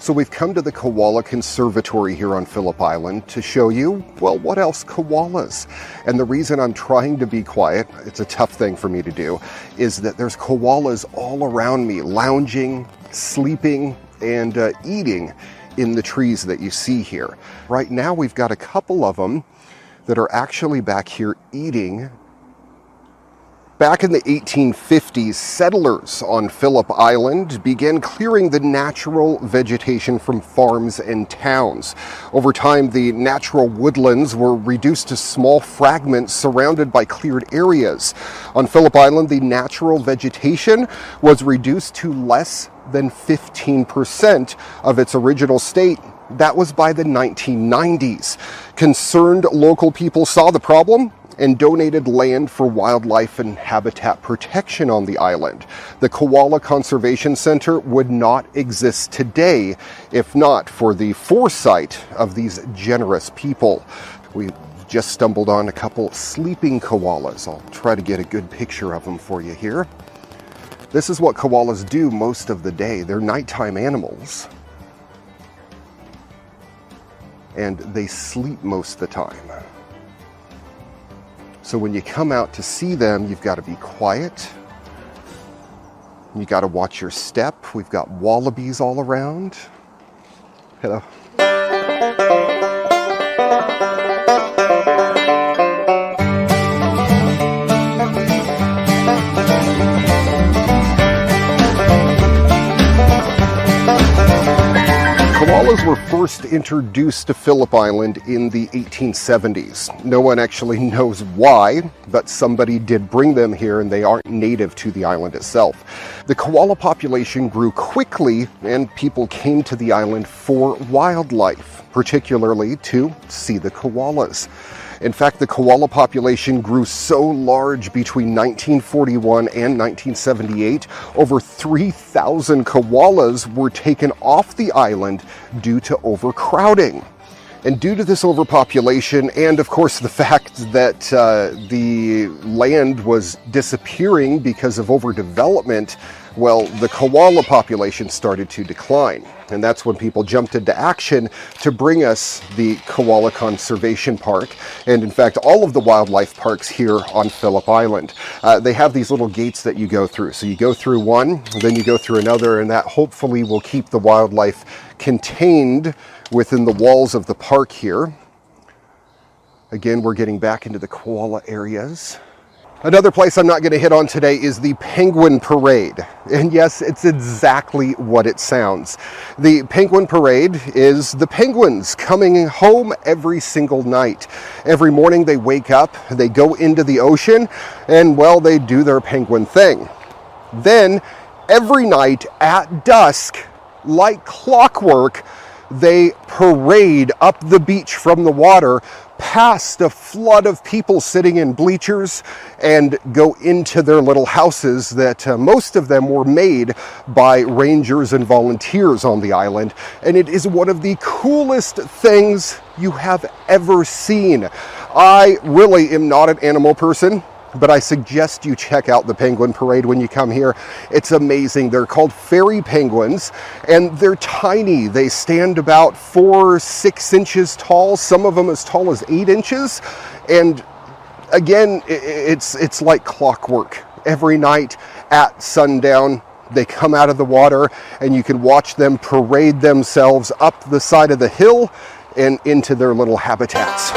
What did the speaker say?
So we've come to the Koala Conservatory here on Phillip Island to show you, well, what else? Koalas. And the reason I'm trying to be quiet, it's a tough thing for me to do, is that there's koalas all around me, lounging, sleeping, and eating in the trees that you see here. Right now we've got a couple of them that are actually back here eating. Back in the 1850s, settlers on Phillip Island began clearing the natural vegetation from farms and towns. Over time, the natural woodlands were reduced to small fragments surrounded by cleared areas. On Phillip Island, the natural vegetation was reduced to less than 15% of its original state. That was by the 1990s. Concerned local people saw the problem and donated land for wildlife and habitat protection on the island. The Koala Conservation Center would not exist today if not for the foresight of these generous people. We just stumbled on a couple sleeping koalas. I'll try to get a good picture of them for you here. This is what koalas do most of the day. They're nighttime animals, and they sleep most of the time. So when you come out to see them, you've got to be quiet. You got to watch your step. We've got wallabies all around. Hello. Koalas were first introduced to Phillip Island in the 1870s. No one actually knows why, but somebody did bring them here and they aren't native to the island itself. The koala population grew quickly and people came to the island for wildlife, particularly to see the koalas. In fact, the koala population grew so large between 1941 and 1978, over 3,000 koalas were taken off the island due to overcrowding. And due to this overpopulation, and of course the fact that the land was disappearing because of overdevelopment, well, the koala population started to decline. And that's when people jumped into action to bring us the Koala Conservation Park, and in fact all of the wildlife parks here on Phillip Island. They have these little gates that you go through. So you go through one, then you go through another, and that hopefully will keep the wildlife contained within the walls of the park here. Again, we're getting back into the koala areas. Another place I'm not going to hit on today is the Penguin Parade. And yes, it's exactly what it sounds. The Penguin Parade is the penguins coming home every single night. Every morning they wake up, they go into the ocean, and well, they do their penguin thing. Then, every night at dusk, like clockwork, they parade up the beach from the water past a flood of people sitting in bleachers and go into their little houses that most of them were made by rangers and volunteers on the island. And it is one of the coolest things you have ever seen. I really am not an animal person, but I suggest you check out the Penguin Parade when you come here. It's amazing. They're called fairy penguins, and they're tiny. They stand about 4 or 6 inches tall, some of them as tall as 8 inches. And again, it's like clockwork. Every night at sundown, they come out of the water, and you can watch them parade themselves up the side of the hill and into their little habitats.